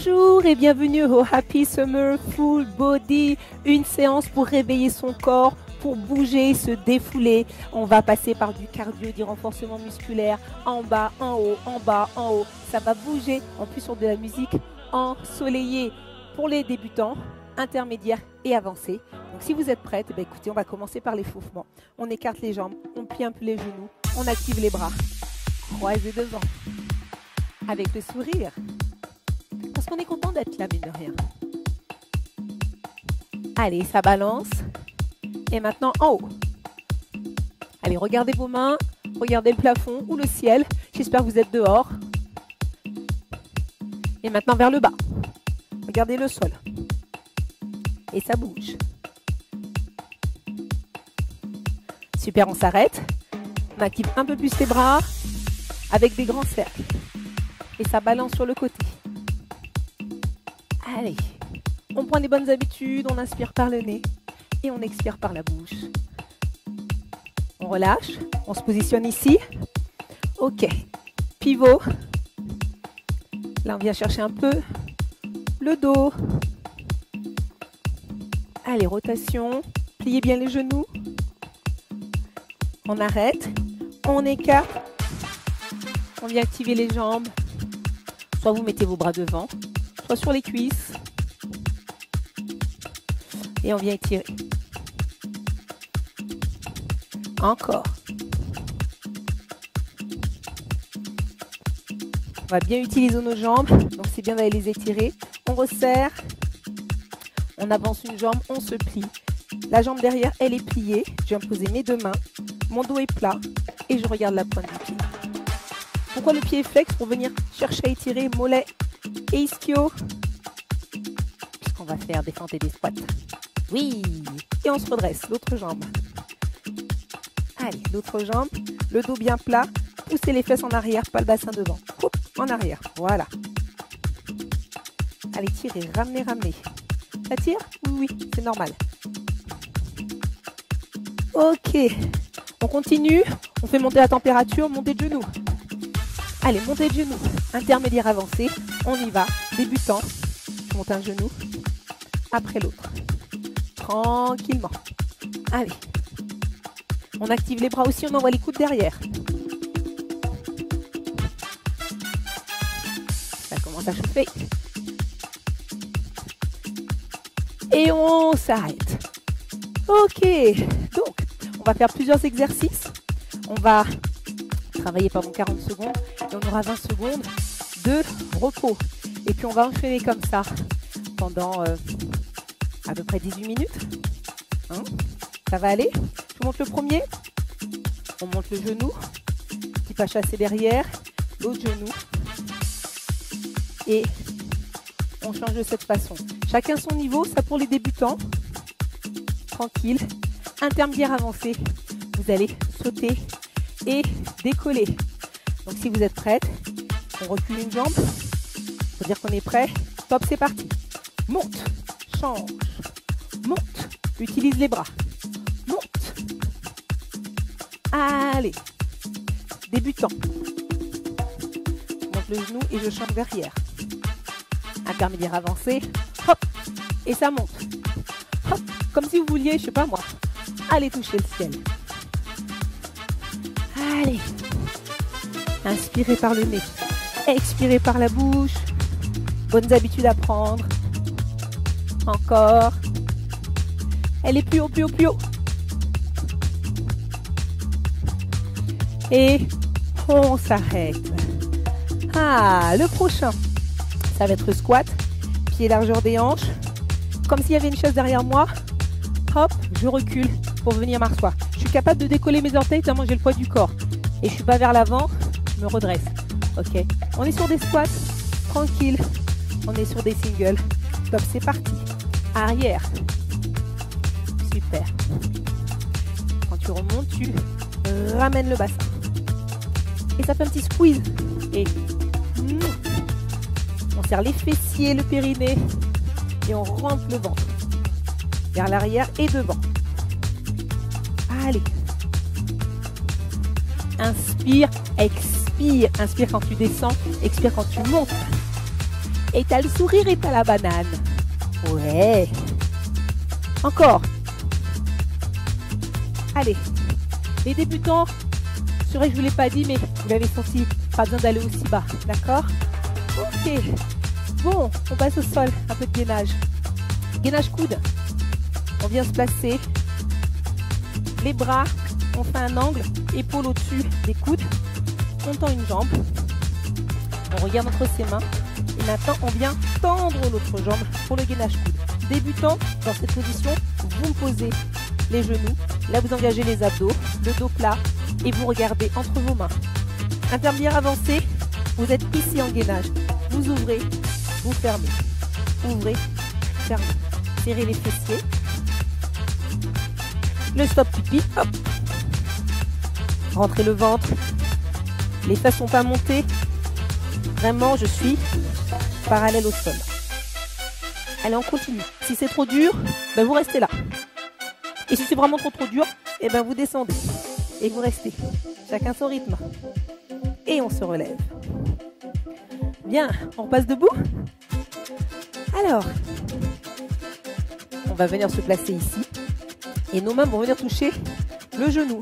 Bonjour et bienvenue au Happy Summer Full Body, une séance pour réveiller son corps, pour bouger, se défouler. On va passer par du cardio, du renforcement musculaire, en bas, en haut, en bas, en haut. Ça va bouger, en plus sur de la musique ensoleillée pour les débutants, intermédiaires et avancés. Donc si vous êtes prêtes, écoutez, on va commencer par l'échauffement. On écarte les jambes, on plie un peu les genoux, on active les bras. Croisez devant, avec le sourire. Parce qu'on est content d'être là, mine de rien. Allez, ça balance. Et maintenant, en haut. Allez, regardez vos mains, regardez le plafond ou le ciel. J'espère que vous êtes dehors. Et maintenant, vers le bas. Regardez le sol. Et ça bouge. Super, on s'arrête. On active un peu plus les bras avec des grands cercles. Et ça balance sur le côté. Allez, on prend les bonnes habitudes, on inspire par le nez et on expire par la bouche. On relâche, on se positionne ici. Ok, pivot. Là, on vient chercher un peu le dos. Allez, rotation. Pliez bien les genoux. On arrête, on écarte. On vient activer les jambes. Soit vous mettez vos bras devant, soit sur les cuisses. Et on vient étirer. Encore. On va bien utiliser nos jambes. Donc c'est bien d'aller les étirer. On resserre. On avance une jambe, on se plie. La jambe derrière, elle est pliée. Je viens poser mes deux mains. Mon dos est plat. Et je regarde la pointe du pied. Pourquoi le pied est flex? Pour venir chercher à étirer mollet et ischio. Puisqu'on va faire des fentes et des squats. Oui. Et on se redresse. L'autre jambe. Allez, l'autre jambe. Le dos bien plat. Poussez les fesses en arrière, pas le bassin devant. Hop, en arrière. Voilà. Allez, tirez. Ramenez, ramenez. Ça tire? Oui, oui, c'est normal. Ok. On continue. On fait monter la température. Montée de genoux. Allez, montée de genoux. Intermédiaire avancé. On y va. Débutant. Je monte un genou. Après l'autre. Tranquillement. Allez. On active les bras aussi. On envoie les coudes derrière. Ça commence à chauffer. Et on s'arrête. Ok. Donc, on va faire plusieurs exercices. On va travailler pendant 40 secondes. Et on aura 20 secondes de repos. Et puis, on va enchaîner comme ça pendant à peu près 18 minutes. Hein? Ça va aller? Je vous montre le premier. On monte le genou. Petit pas chassé derrière. L'autre genou. Et on change de cette façon. Chacun son niveau. Ça pour les débutants. Tranquille. Intermédiaire avancé. Vous allez sauter et décoller. Donc si vous êtes prête, on recule une jambe. Faut dire qu'on est prêt. Top, c'est parti. Monte, change, monte. Utilise les bras. Monte. Allez. Débutant. Je monte le genou et je change derrière. Intermédiaire avancé. Hop. Et ça monte. Hop. Comme si vous vouliez, je sais pas moi, aller toucher le ciel. Allez. Inspirez par le nez. Expirez par la bouche. Bonnes habitudes à prendre. Encore. Elle est plus haut, plus haut, plus haut. Et on s'arrête. Ah, le prochain. Ça va être le squat. Pied largeur des hanches. Comme s'il y avait une chaise derrière moi. Hop, je recule pour venir m'asseoir. Je suis capable de décoller mes orteils tellement j'ai le poids du corps. Et je suis pas vers l'avant, je me redresse. Ok, on est sur des squats, tranquille. On est sur des singles. Top, c'est parti. Arrière. Super. Quand tu remontes, tu ramènes le bassin. Et ça fait un petit squeeze. Et on serre les fessiers, le périnée. Et on rentre le ventre. Vers l'arrière et devant. Allez. Inspire, expire. Inspire quand tu descends, expire quand tu montes. Et t'as le sourire et t'as la banane. Ouais. Encore. Allez. Les débutants, c'est vrai que je vous l'ai pas dit, mais vous l'avez senti, pas besoin d'aller aussi bas. D'accord? Ok. Bon, on passe au sol. Un peu de gainage. Gainage coude. On vient se placer. Les bras, on fait un angle. Épaule au-dessus des coudes. On tend une jambe. On regarde entre ses mains. Et maintenant, on vient tendre l'autre jambe pour le gainage coude. Débutant, dans cette position, vous me posez les genoux. Là, vous engagez les abdos, le dos plat et vous regardez entre vos mains. Intermédiaire avancé, vous êtes ici en gainage. Vous ouvrez, vous fermez. Ouvrez, fermez. Serrez les fessiers. Le stop pipi, hop. Rentrez le ventre. Les fesses sont pas montées. Vraiment, je suis parallèle au sol. Allez, on continue. Si c'est trop dur, ben vous restez là. Et si c'est vraiment trop dur, eh ben vous descendez. Et vous restez. Chacun son rythme. Et on se relève. Bien, on repasse debout. Alors, on va venir se placer ici. Et nos mains vont venir toucher le genou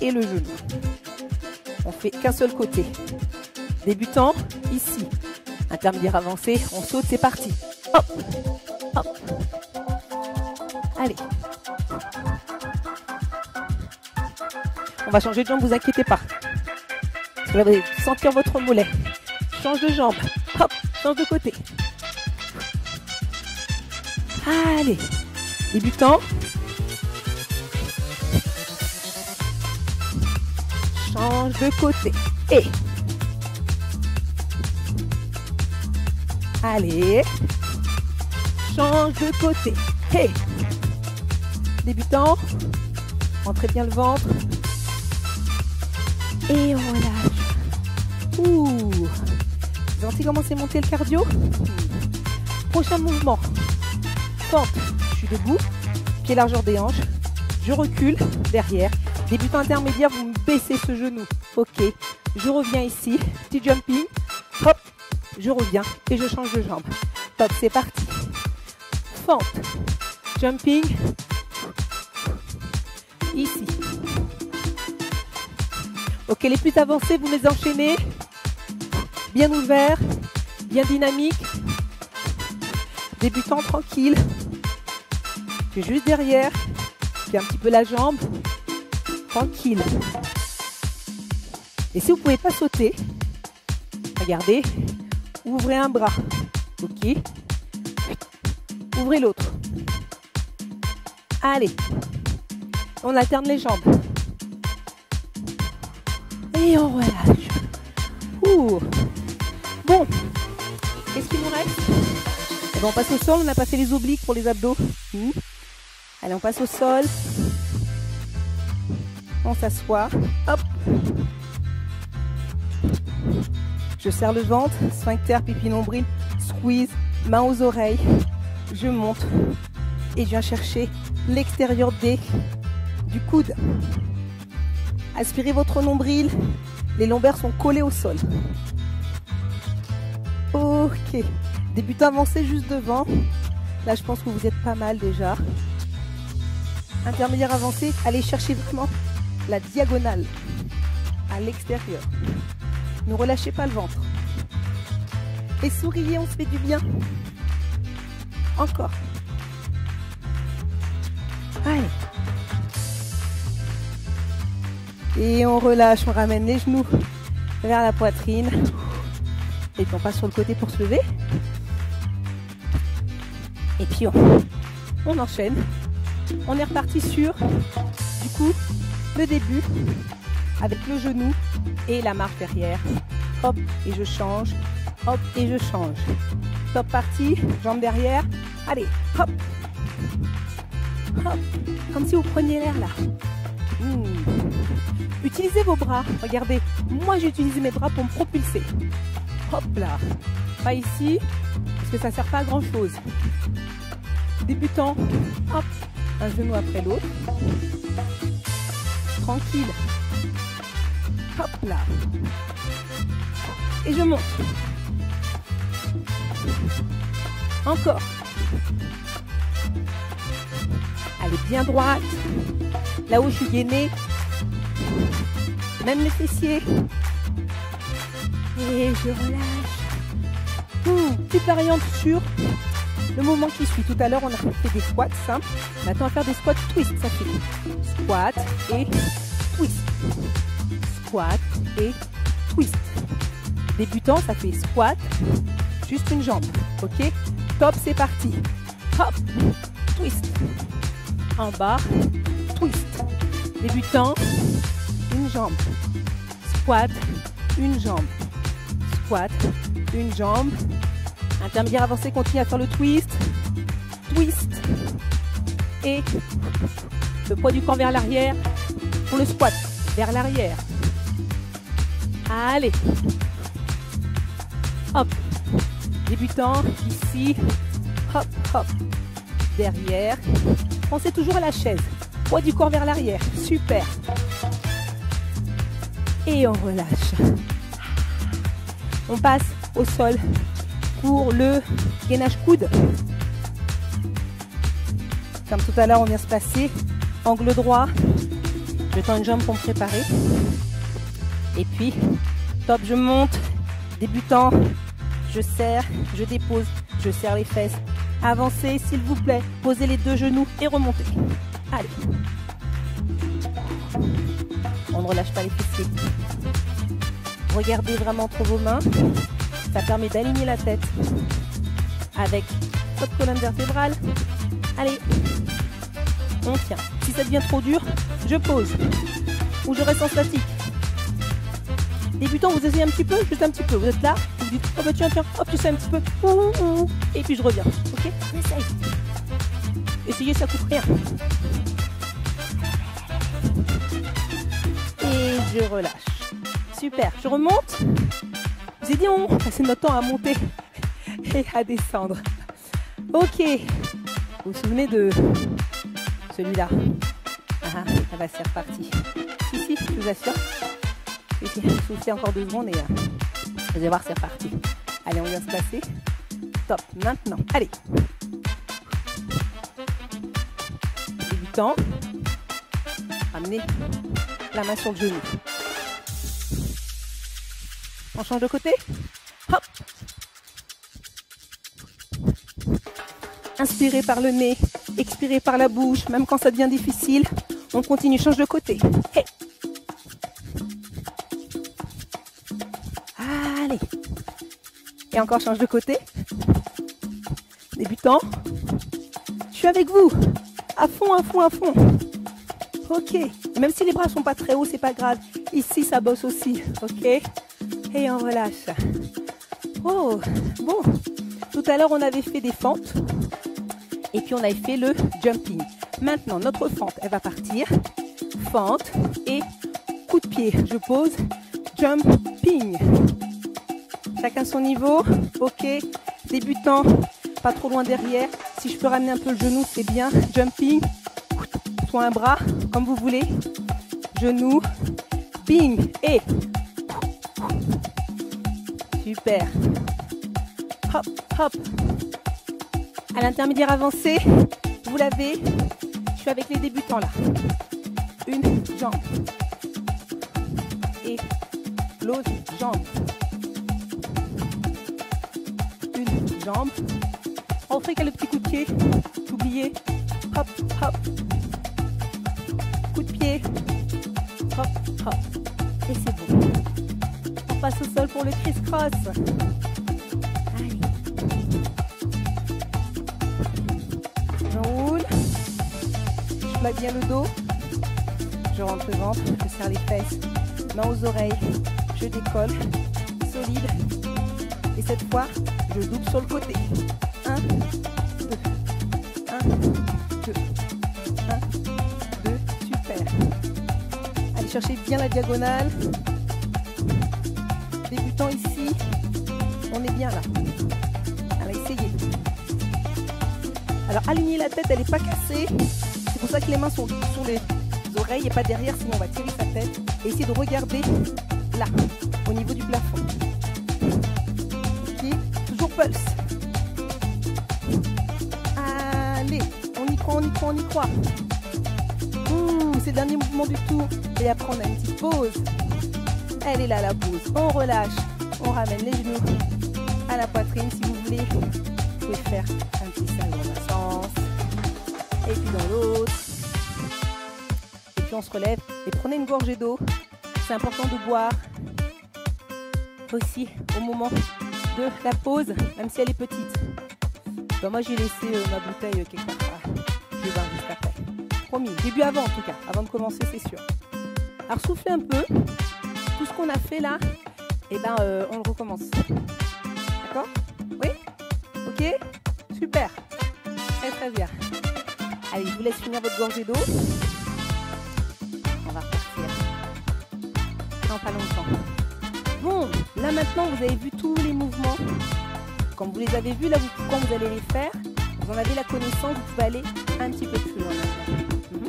et le genou. On fait qu'un seul côté. Débutant, ici. Intermédiaire avancé, on saute, c'est parti. Hop, hop. Allez. On va changer de jambe, vous inquiétez pas. Parce que là, vous allez sentir votre mollet. Change de jambe. Hop, change de côté. Allez. Débutant. Change de côté. Et. Allez. Change de côté. Et. Débutant. Rentrez bien le ventre. Et on relâche. Ouh. Vous sentez comment c'est monté le cardio? Prochain mouvement. Fente. Je suis debout. Pied largeur des hanches. Je recule derrière. Débutant intermédiaire, vous me baissez ce genou. Ok. Je reviens ici. Petit jumping. Hop. Je reviens et je change de jambe. Top, c'est parti. Fente. Jumping. Ici. Ok, les plus avancés, vous les enchaînez. Bien ouvert, bien dynamique. Débutant tranquille. Je suis juste derrière. Puis un petit peu la jambe. Tranquille. Et si vous ne pouvez pas sauter, regardez, ouvrez un bras. Ok. Ouvrez l'autre. Allez. On alterne les jambes. Et on relâche. Ouh. Bon. Qu'est-ce qu'il nous reste? Eh ben, on passe au sol. On n'a pas fait les obliques pour les abdos. Allez, on passe au sol. On s'assoit. Hop. Je serre le ventre. Sphincter, pipi, nombril. Squeeze. Main aux oreilles. Je monte. Et je viens chercher l'extérieur du coude. Aspirez votre nombril. Les lombaires sont collés au sol. Ok. Débutant avancé juste devant. Là, je pense que vous êtes pas mal déjà. Intermédiaire avancé. Allez chercher vraiment la diagonale à l'extérieur. Ne relâchez pas le ventre. Et souriez, on se fait du bien. Encore. Allez. Et on relâche, on ramène les genoux vers la poitrine. Et puis on passe sur le côté pour se lever. Et puis on enchaîne. On est reparti sur, du coup, le début avec le genou et la marche derrière. Hop, et je change. Hop, et je change. Top parti, jambes derrière. Allez, hop. Hop, comme si vous preniez l'air là. Utilisez vos bras. Regardez, moi j'ai utilisé mes bras pour me propulser. Hop là. Pas ici, parce que ça ne sert pas à grand chose. Débutant, hop, un genou après l'autre. Tranquille. Hop là. Et je monte. Encore. Allez, bien droite. Là où je suis gainée. Même les fessiers. Et je relâche. Petite variante sur le mouvement qui suit. Tout à l'heure, on a fait des squats simples. Maintenant, on va faire des squats twist. Ça fait squat et twist. Squat et twist. Débutant, ça fait squat, juste une jambe. Ok? Top, c'est parti. Hop, twist. En bas, twist. Débutant, une jambe. Squat, une jambe. Squat, une jambe. Intermédiaire avancé, continue à faire le twist. Twist. Et le poids du corps vers l'arrière pour le squat. Vers l'arrière. Allez. Hop. Débutant, ici. Hop, hop. Derrière. Pensez toujours à la chaise. Poids du corps vers l'arrière. Super. Et on relâche. On passe au sol pour le gainage coude. Comme tout à l'heure, on vient se placer. Angle droit. Je tends une jambe pour me préparer. Et puis, top, je monte. Débutant, je serre, je dépose, je serre les fesses. Avancez, s'il vous plaît. Posez les deux genoux et remontez. Allez. On ne relâche pas les fessiers. Regardez vraiment entre vos mains. Ça permet d'aligner la tête avec votre colonne vertébrale. Allez. On tient. Si ça devient trop dur, je pose. Ou je reste en statique. Débutant, vous essayez un petit peu, juste un petit peu. Vous êtes là, vous dites, oh bah tiens, hop, tu sais un petit peu. Et puis je reviens. Ok? On essaye. Essayez, ça coûte rien. Et je relâche. Super. Je remonte. Je vous ai dit, on passe notre temps à monter et à descendre. Ok. Vous vous souvenez de celui-là? Ah, bah c'est reparti. Ici, je vous assure. Soufflez encore 2 secondes et vous allez voir, c'est reparti. Allez, on vient se placer. Top. Maintenant, allez. Débutant. Ramenez la main sur le genou. On change de côté. Hop. Inspirez par le nez, expirez par la bouche, même quand ça devient difficile. On continue, change de côté. Hey. Allez. Et encore, change de côté. Débutant. Je suis avec vous. À fond, à fond, à fond. Ok. Même si les bras sont pas très hauts, c'est pas grave. Ici, ça bosse aussi. Ok. Et on relâche. Oh, bon. Tout à l'heure, on avait fait des fentes. Et puis, on avait fait le jumping. Maintenant, notre fente, elle va partir. Fente et coup de pied. Je pose. Jumping. Chacun son niveau. Ok. Débutant. Pas trop loin derrière. Si je peux ramener un peu le genou, c'est bien. Jumping. Soit un bras, comme vous voulez. Genou. Ping. Et. Super. Hop, hop. À l'intermédiaire avancé, vous l'avez. Je suis avec les débutants là. Une jambe. Et l'autre jambe. Une jambe. On fait qu'à le petit coup de pied. Oubliez. Hop, hop. Coup de pied. Hop, hop. Et c'est bon. On passe au sol pour le criss-cross. Allez. Je roule. Je plaque bien le dos. Je rentre le ventre. Je serre les fesses. Mains aux oreilles. Je décolle. Solide. Et cette fois, je double sur le côté. 1, 2. 1, 2. 1, 2. Super. Allez chercher bien la diagonale. Débutant ici. On est bien là. Allez, essayez. Alors, alignez la tête, elle n'est pas cassée. C'est pour ça que les mains sont sur les oreilles et pas derrière, sinon on va tirer sa tête. Et essayez de regarder là, au niveau du plafond. Ok, toujours pulse. croit, on y croit, on y croit. C'est le dernier mouvement du tour. Et après, on a une petite pause. Elle est là, la pause. On relâche. On ramène les genoux à la poitrine. Si vous voulez, vous pouvez faire un petit cercle dans un sens. Et puis dans l'autre. Et puis on se relève. Et prenez une gorgée d'eau. C'est important de boire aussi au moment de la pause, même si elle est petite. Ben moi, j'ai laissé ma bouteille quelque part. Je vais voir juste après. Promis. J'ai bu avant en tout cas. Avant de commencer, c'est sûr. Alors soufflez un peu. Tout ce qu'on a fait là, et ben on le recommence. D'accord? Oui? Ok? Super. Très très bien. Allez, je vous laisse finir votre gorgée d'eau. On va repartir. Non, pas longtemps. Bon, là maintenant vous avez vu tous les mouvements. Quand vous les avez vus, là quand vous allez les faire, vous en avez la connaissance, vous pouvez aller un petit peu plus loin maintenant.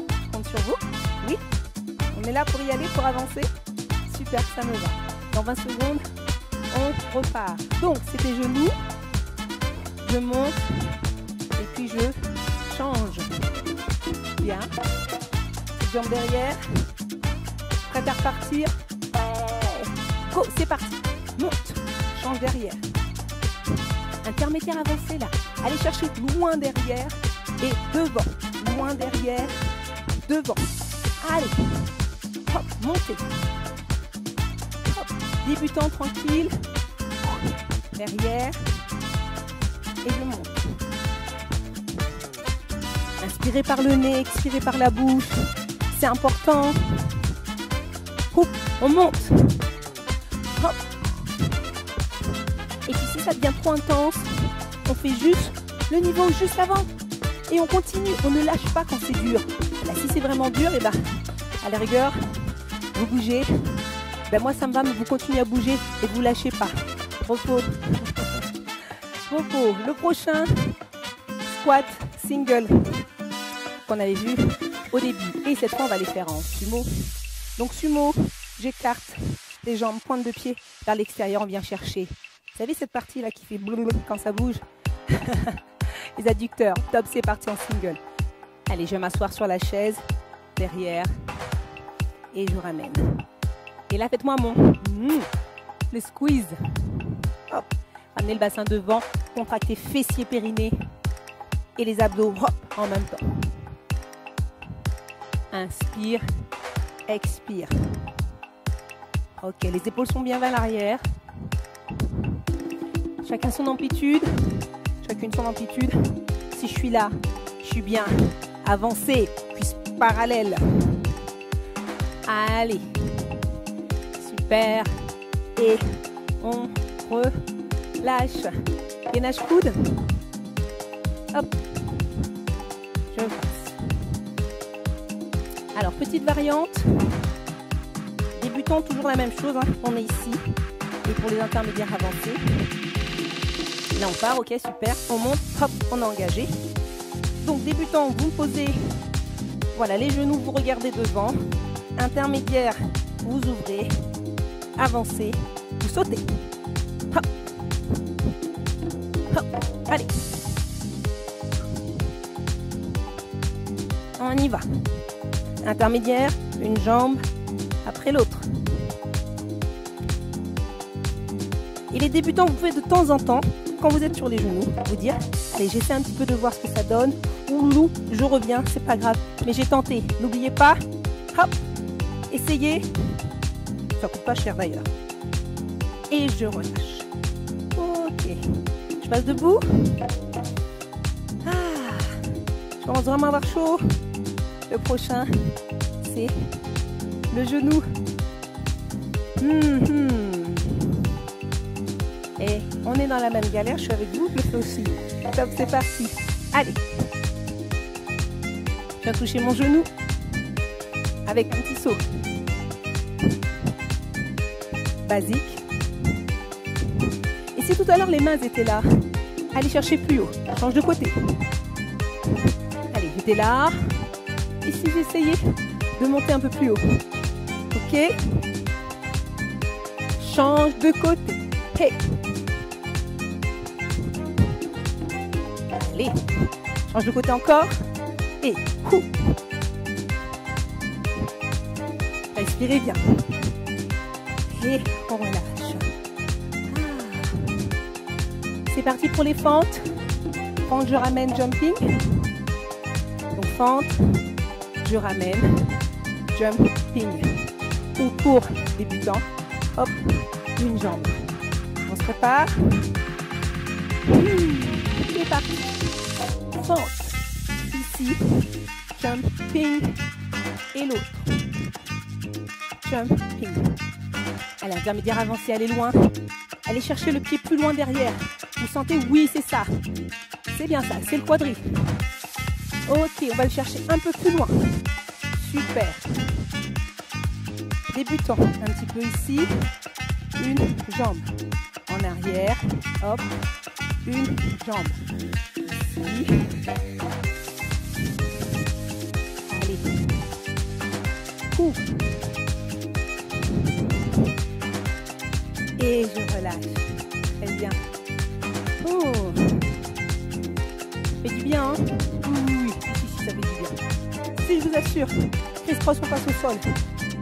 Je compte sur vous. Oui? On est là pour y aller, pour avancer. Super, ça me va. Dans 20 secondes, on repart. Donc, c'est les genoux. Je monte et puis je change. Bien. Jambes derrière. Prête à repartir. Go, c'est parti. Monte. Change derrière. Intermédiaire avancé là. Allez chercher loin derrière et devant. Loin derrière, devant. Allez. Hop, montez. Débutant tranquille, derrière, et je monte. Inspirez par le nez, expirez par la bouche, c'est important. Hop, on monte. Hop. Et puis si ça devient trop intense, on fait juste le niveau juste avant. Et on continue, on ne lâche pas quand c'est dur. Là, si c'est vraiment dur, et ben, à la rigueur, vous bougez. Ben moi ça me va, mais vous continuez à bouger et vous lâchez pas. Repos. Repos. Le prochain, squat single, qu'on avait vu au début. Et cette fois, on va les faire en sumo. Donc sumo, j'écarte les jambes, pointe de pied vers l'extérieur, on vient chercher. Vous savez cette partie là qui fait blablabla quand ça bouge? Les adducteurs. Top, c'est parti en single. Allez, je vais m'asseoir sur la chaise, derrière, et je ramène. Et là, faites-moi le squeeze. Hop. Ramenez le bassin devant, contractez fessiers, périnée et les abdos hop, en même temps. Inspire, expire. Ok, les épaules sont bien vers l'arrière. Chacun son amplitude, chacune son amplitude. Si je suis là, je suis bien. Avancez, cuisse parallèle. Allez. Super. Et on relâche. Gainage coude. Hop. Je passe. Alors, petite variante. Débutons toujours la même chose. On est ici. Et pour les intermédiaires avancés. Là, on part. Ok, super. On monte. Hop, on est engagé. Donc, débutant, vous me posez. Voilà, les genoux, vous regardez devant. Intermédiaire, vous ouvrez. Avancez, vous sautez. Hop. Hop. Allez. On y va. Intermédiaire, une jambe après l'autre. Et les débutants, vous pouvez de temps en temps, quand vous êtes sur les genoux, vous dire, allez, j'essaie un petit peu de voir ce que ça donne. Ou je reviens, c'est pas grave. Mais j'ai tenté. N'oubliez pas, hop, essayez. Ça coûte pas cher d'ailleurs. Et je relâche. Ok. Je passe debout. Ah. Je commence vraiment à avoir chaud. Le prochain, c'est le genou. Et on est dans la même galère. Je suis avec vous. Je le fais aussi. Top, c'est parti. Allez. Je viens toucher mon genou avec un petit saut. Basique. Et si tout à l'heure les mains étaient là, allez chercher plus haut. Change de côté. Allez, j'étais là. Et si j'essayais de monter un peu plus haut. Ok. Change de côté. Hey. Allez. Change de côté encore. Et respirez bien. Et on relâche. C'est parti pour les fentes. Fente, je ramène, jumping. Donc fente, je ramène, jumping. Ou pour débutant, hop, une jambe. On se prépare. C'est parti. Fente. Ici, jumping. Et l'autre. Jumping. Allez, intermédiaire avancé, allez loin. Allez chercher le pied plus loin derrière. Vous sentez? Oui, c'est ça. C'est bien ça, c'est le quadri. Ok, on va le chercher un peu plus loin. Super. Débutons un petit peu ici. Une jambe en arrière. Hop. Une jambe. Ici. Allez. Coup. Et je relâche. Très bien. Oh. Ça fait du bien, hein? Oui, si, ça fait du bien. Si, je vous assure. Criss-cross, on passe au sol.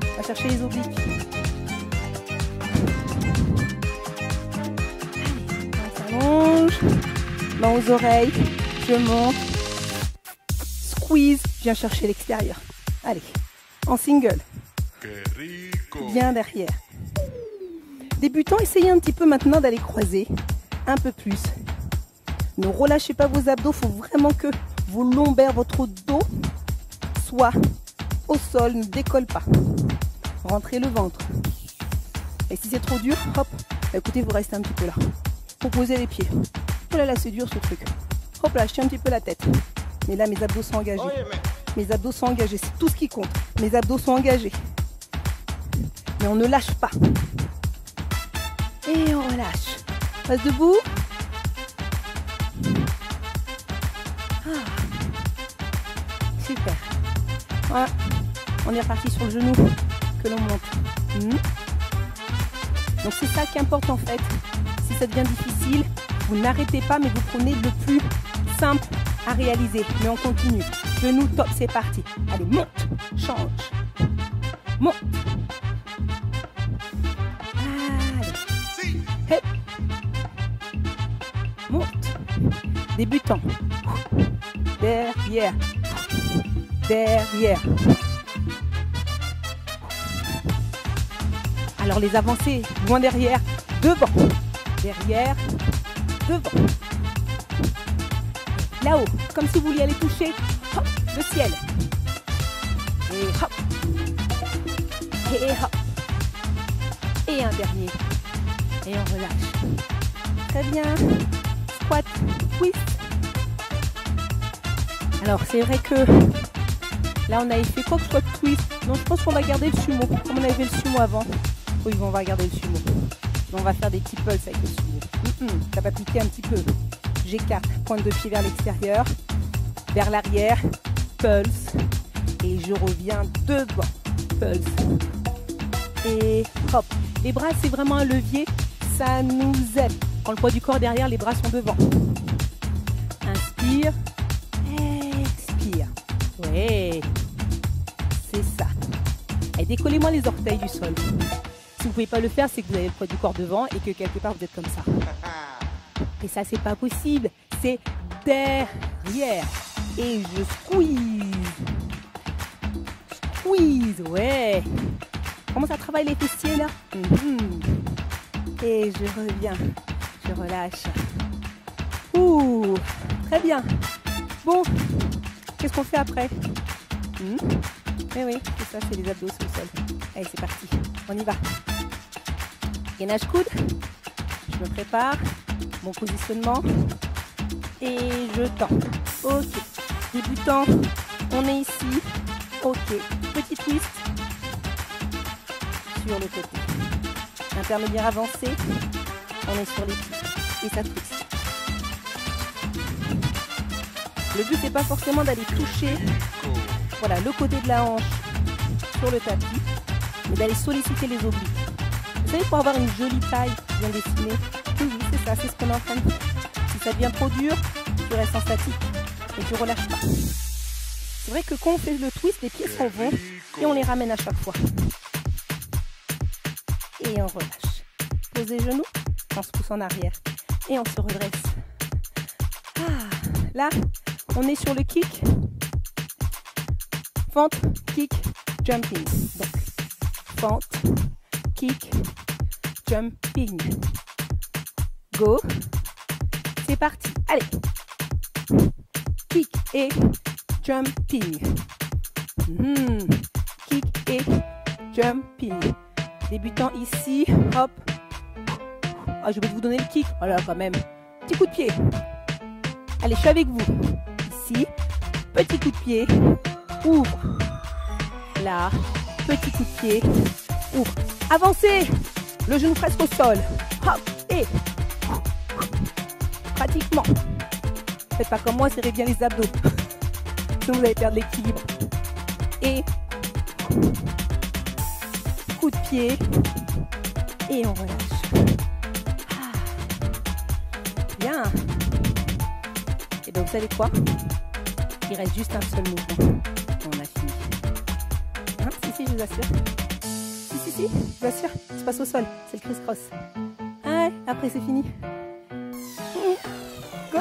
On va chercher les obliques. Allez, on s'allonge. Main aux oreilles. Je monte. Squeeze. Je viens chercher l'extérieur. Allez, en single. Bien derrière. Débutants, essayez un petit peu maintenant d'aller croiser un peu plus. Ne relâchez pas vos abdos, il faut vraiment que vos lombaires, votre dos soient au sol, ne décolle pas. Rentrez le ventre. Et si c'est trop dur, hop, écoutez, vous restez un petit peu là. Vous posez les pieds. Oh là là, c'est dur ce truc. Hop là, je tiens un petit peu la tête. Mais là, mes abdos sont engagés. Mes abdos sont engagés, c'est tout ce qui compte. Mes abdos sont engagés. Mais on ne lâche pas. Et on relâche. Reste debout. Super. Voilà. On est reparti sur le genou que l'on monte. Donc c'est ça qui importe en fait. Si ça devient difficile, vous n'arrêtez pas, mais vous prenez le plus simple à réaliser. Mais on continue. Genou top, c'est parti. Allez, monte, change. Monte. Hep. Monte. Débutant. Derrière. Derrière. Alors les avancées, loin derrière, devant. Derrière, devant. Là-haut, comme si vous vouliez aller toucher hop, le ciel. Et hop. Et hop. Et un dernier. Et on relâche. Très bien. Squat, twist. Alors c'est vrai que là on avait fait quoi que squat, twist. Donc je pense qu'on va garder le sumo. Comme on avait fait le sumo avant. Oui, on va garder le sumo. Mais on va faire des petits pulses avec le sumo. Ça va piquer un petit peu. J'écarte, pointe de pied vers l'extérieur, vers l'arrière, pulse. Et je reviens devant. Pulse. Et hop. Les bras, c'est vraiment un levier. Ça nous aide. Quand le poids du corps derrière, les bras sont devant. Inspire. Expire. Ouais. C'est ça. Et décollez-moi les orteils du sol. Si vous ne pouvez pas le faire, c'est que vous avez le poids du corps devant et que quelque part vous êtes comme ça. Et ça, c'est pas possible. C'est derrière. Et je squeeze. Squeeze, ouais. Comment ça travaille les fessiers là? Et je reviens. Je relâche. Ouh, très bien. Bon, qu'est-ce qu'on fait après? Eh oui, c'est ça, c'est les abdos sur le sol. Allez, c'est parti. On y va. Gainage coude. Je me prépare. Mon positionnement. Et je tends. Ok. Débutant. On est ici. Ok. Petit twist. Sur le côté. Intermédiaire avancé. On est sur les pieds. Et ça twist. Le but, c'est pas forcément d'aller toucher voilà, le côté de la hanche sur le tapis, mais d'aller solliciter les obliques. Vous savez, pour avoir une jolie taille bien dessinée, oui, c'est ça, c'est ce qu'on est en train de faire. Si ça devient trop dur, tu restes en statique et tu relâches pas. C'est vrai que quand on fait le twist, les pieds s'en vont et on les ramène à chaque fois. Et on relâche. Pose les genoux, on se pousse en arrière et on se redresse. Là, on est sur le kick. Fente, kick, jumping. Donc, fente, kick, jumping. Go. C'est parti. Allez. Kick et jumping. Kick et jumping. Débutant ici. Hop. Je vais vous donner le kick. Voilà, quand même. Petit coup de pied. Allez, je suis avec vous. Ici. Petit coup de pied. Ouvre. Là. Petit coup de pied. Ouvre. Avancez. Le genou presque au sol. Hop. Et. Pratiquement. Faites pas comme moi, serrez bien les abdos. Sinon vous allez perdre l'équilibre. Et. Coup de pied. Et on relâche. Bien. Et donc vous savez quoi? Il reste juste un seul mouvement. On a fini. Si, je vous assure. Si, je vous assure. Ça se passe au sol. C'est le criss-cross. Ouais, après c'est fini. Go.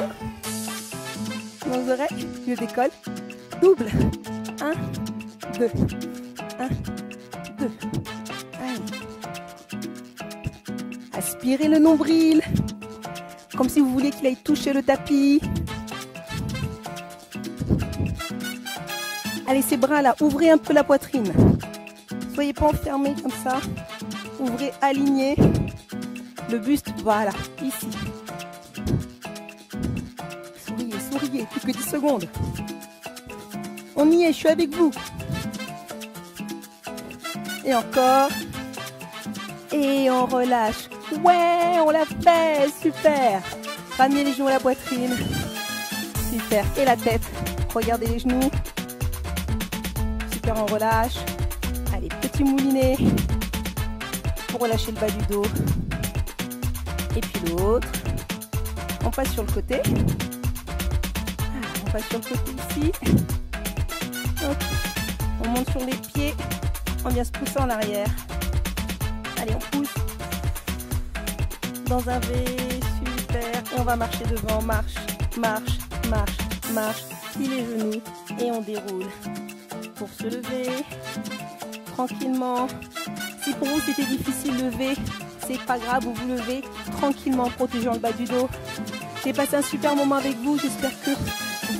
Dans les oreilles, je décolle. Double. 1, 2. 1, 2. Allez. Aspirez le nombril. Comme si vous vouliez qu'il aille toucher le tapis. Allez, ces bras là, ouvrez un peu la poitrine. Soyez pas enfermés comme ça. Ouvrez, alignez. Le buste, voilà, ici. Souriez, plus que 10 secondes. On y est, je suis avec vous. Et encore. Et on relâche. Ouais, on l'a fait, super. Ramenez les genoux à la poitrine. Super, et la tête. Regardez les genoux. Super, on relâche. Allez, petit moulinet. Pour relâcher le bas du dos. Et puis l'autre. On passe sur le côté. On passe sur le côté ici. Hop. On monte sur les pieds. On vient se pousser en arrière. Allez, on pousse. Dans un V, super. Et on va marcher devant. Marche, marche, marche, marche. Plie les genoux et on déroule. Pour se lever, tranquillement. Si pour vous c'était difficile de lever, c'est pas grave, vous vous levez tranquillement en protégeant le bas du dos. J'ai passé un super moment avec vous. J'espère que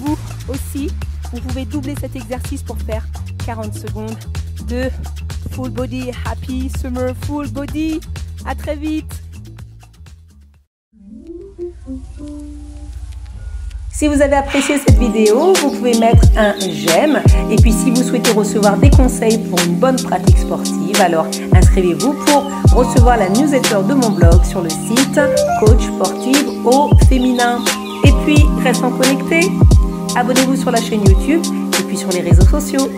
vous aussi, vous pouvez doubler cet exercice pour faire 40 secondes de full body, happy summer full body. À très vite. Si vous avez apprécié cette vidéo, vous pouvez mettre un j'aime. Et puis si vous souhaitez recevoir des conseils pour une bonne pratique sportive, alors inscrivez-vous pour recevoir la newsletter de mon blog sur le site Coach Sportive au féminin. Et puis, restons connectés. Abonnez-vous sur la chaîne YouTube et puis sur les réseaux sociaux.